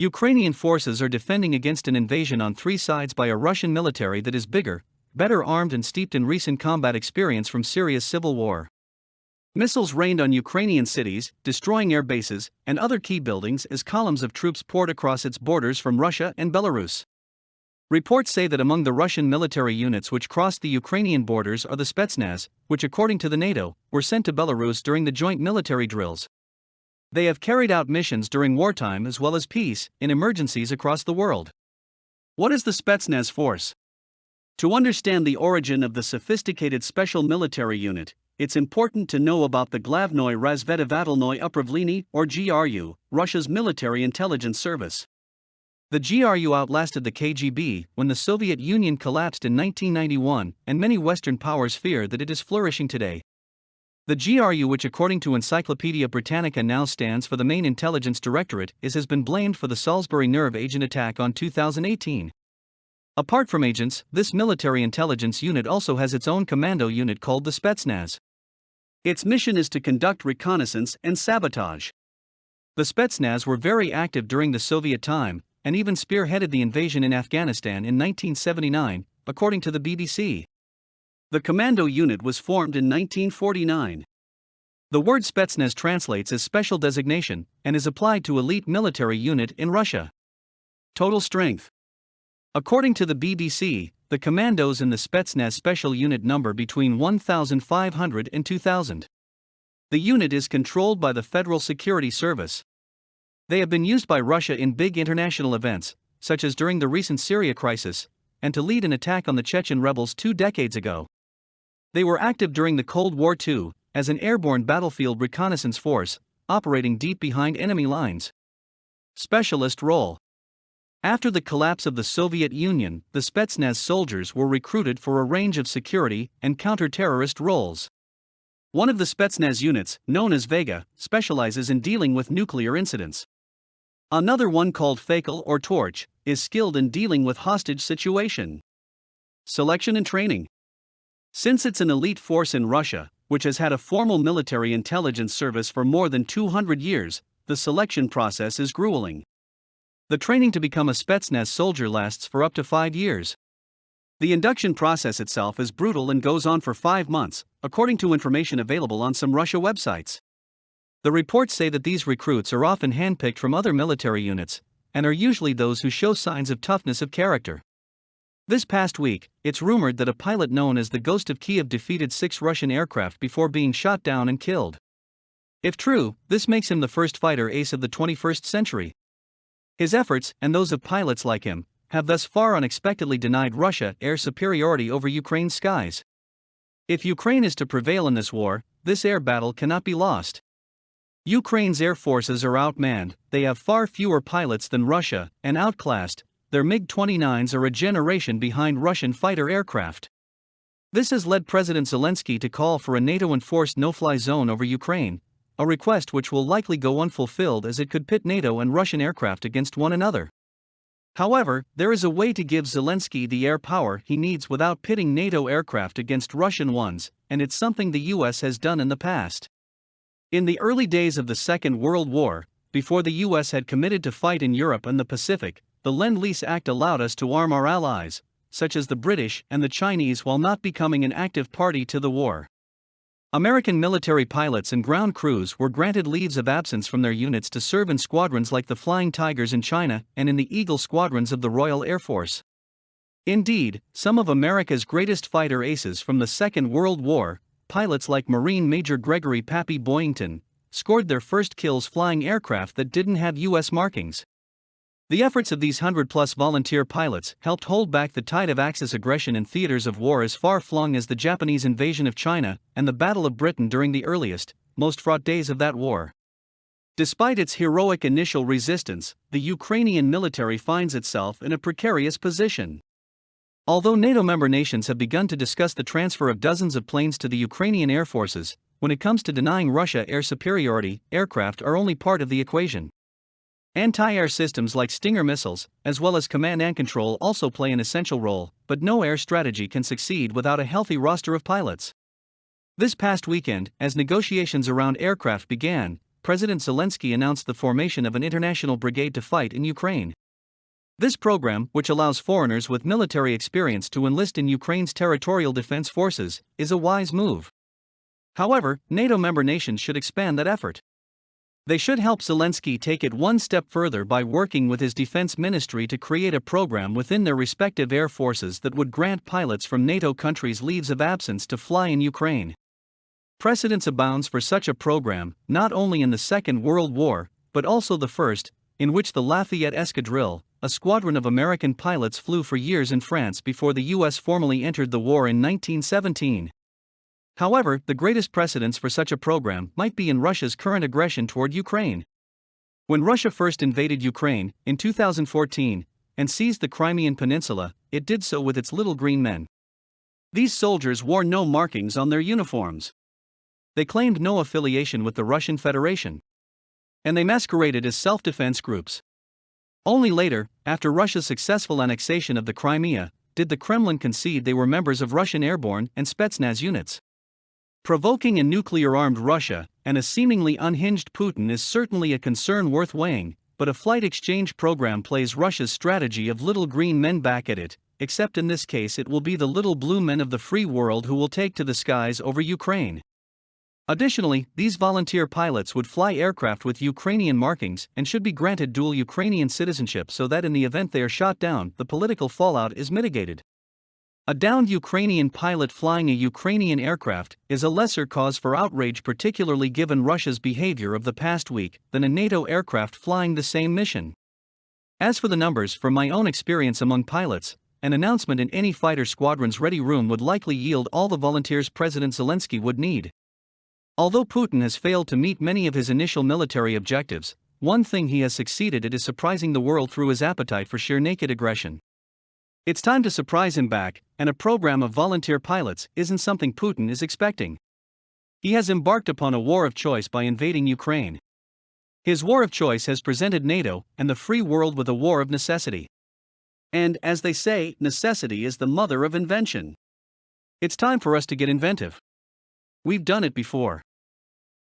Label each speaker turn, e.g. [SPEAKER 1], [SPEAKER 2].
[SPEAKER 1] Ukrainian forces are defending against an invasion on three sides by a Russian military that is bigger, better armed and steeped in recent combat experience from Syria's civil war. Missiles rained on Ukrainian cities, destroying air bases and other key buildings as columns of troops poured across its borders from Russia and Belarus. Reports say that among the Russian military units which crossed the Ukrainian borders are the Spetsnaz, which according to the NATO, were sent to Belarus during the joint military drills. They have carried out missions during wartime as well as peace, in emergencies across the world. What is the Spetsnaz force? To understand the origin of the sophisticated special military unit, it's important to know about the Glavnoy Razvedavatelnoy Upravlenie, or GRU, Russia's military intelligence service. The GRU outlasted the KGB when the Soviet Union collapsed in 1991, and many Western powers fear that it is flourishing today. The GRU, which according to Encyclopaedia Britannica now stands for the Main Intelligence Directorate, has been blamed for the Salisbury nerve agent attack on 2018. Apart from agents, this military intelligence unit also has its own commando unit called the Spetsnaz. Its mission is to conduct reconnaissance and sabotage. The Spetsnaz were very active during the Soviet time, and even spearheaded the invasion in Afghanistan in 1979, according to the BBC. The commando unit was formed in 1949. The word Spetsnaz translates as special designation, and is applied to elite military unit in Russia. Total strength. According to the BBC, the commandos in the Spetsnaz special unit number between 1,500 and 2,000. The unit is controlled by the Federal Security Service. They have been used by Russia in big international events, such as during the recent Syria crisis, and to lead an attack on the Chechen rebels 2 decades ago. They were active during the Cold War too, as an airborne battlefield reconnaissance force, operating deep behind enemy lines. Specialist role. After the collapse of the Soviet Union, the Spetsnaz soldiers were recruited for a range of security and counter-terrorist roles. One of the Spetsnaz units, known as Vega, specializes in dealing with nuclear incidents. Another one called Fakel or Torch is skilled in dealing with hostage situation. Selection and training. Since it's an elite force in Russia, which has had a formal military intelligence service for more than 200 years, the selection process is grueling. The training to become a Spetsnaz soldier lasts for up to 5 years. The induction process itself is brutal and goes on for 5 months, according to information available on some Russia websites. The reports say that these recruits are often handpicked from other military units, and are usually those who show signs of toughness of character. This past week, it's rumored that a pilot known as the Ghost of Kiev defeated 6 Russian aircraft before being shot down and killed. If true, this makes him the first fighter ace of the 21st century. His efforts, and those of pilots like him, have thus far unexpectedly denied Russia air superiority over Ukraine's skies. If Ukraine is to prevail in this war, this air battle cannot be lost. Ukraine's air forces are outmanned, they have far fewer pilots than Russia, and outclassed. Their MiG-29s are a generation behind Russian fighter aircraft. This has led President Zelensky to call for a NATO-enforced no-fly zone over Ukraine, a request which will likely go unfulfilled as it could pit NATO and Russian aircraft against one another. However, there is a way to give Zelensky the air power he needs without pitting NATO aircraft against Russian ones, and it's something the US has done in the past. In the early days of the Second World War, before the US had committed to fight in Europe and the Pacific, the Lend-Lease Act allowed us to arm our allies, such as the British and the Chinese, while not becoming an active party to the war. American military pilots and ground crews were granted leaves of absence from their units to serve in squadrons like the Flying Tigers in China and in the Eagle squadrons of the Royal Air Force. Indeed, some of America's greatest fighter aces from the Second World War, pilots like Marine Major Gregory "Pappy" Boyington, scored their first kills flying aircraft that didn't have U.S. markings. The efforts of these 100-plus volunteer pilots helped hold back the tide of Axis aggression in theaters of war as far-flung as the Japanese invasion of China and the Battle of Britain during the earliest, most fraught days of that war. Despite its heroic initial resistance, the Ukrainian military finds itself in a precarious position. Although NATO member nations have begun to discuss the transfer of dozens of planes to the Ukrainian air forces, when it comes to denying Russia air superiority, aircraft are only part of the equation. Anti-air systems like Stinger missiles, as well as command and control, also play an essential role, but no air strategy can succeed without a healthy roster of pilots. This past weekend, as negotiations around aircraft began, President Zelensky announced the formation of an international brigade to fight in Ukraine. This program, which allows foreigners with military experience to enlist in Ukraine's territorial defense forces, is a wise move. However, NATO member nations should expand that effort. They should help Zelensky take it one step further by working with his defense ministry to create a program within their respective air forces that would grant pilots from NATO countries leaves of absence to fly in Ukraine. Precedence abounds for such a program, not only in the Second World War, but also the First, in which the Lafayette Escadrille, a squadron of American pilots, flew for years in France before the US formally entered the war in 1917. However, the greatest precedence for such a program might be in Russia's current aggression toward Ukraine. When Russia first invaded Ukraine, in 2014, and seized the Crimean Peninsula, it did so with its little green men. These soldiers wore no markings on their uniforms. They claimed no affiliation with the Russian Federation. And they masqueraded as self-defense groups. Only later, after Russia's successful annexation of the Crimea, did the Kremlin concede they were members of Russian airborne and Spetsnaz units. Provoking a nuclear-armed Russia and a seemingly unhinged Putin is certainly a concern worth weighing, but a flight exchange program plays Russia's strategy of little green men back at it, except in this case it will be the little blue men of the free world who will take to the skies over Ukraine. Additionally, these volunteer pilots would fly aircraft with Ukrainian markings and should be granted dual Ukrainian citizenship so that in the event they are shot down, the political fallout is mitigated. A downed Ukrainian pilot flying a Ukrainian aircraft is a lesser cause for outrage, particularly given Russia's behavior of the past week, than a NATO aircraft flying the same mission. As for the numbers, from my own experience among pilots, an announcement in any fighter squadron's ready room would likely yield all the volunteers President Zelensky would need. Although Putin has failed to meet many of his initial military objectives, one thing he has succeeded at is surprising the world through his appetite for sheer naked aggression. It's time to surprise him back, and a program of volunteer pilots isn't something Putin is expecting. He has embarked upon a war of choice by invading Ukraine. His war of choice has presented NATO and the free world with a war of necessity. And, as they say, necessity is the mother of invention. It's time for us to get inventive. We've done it before.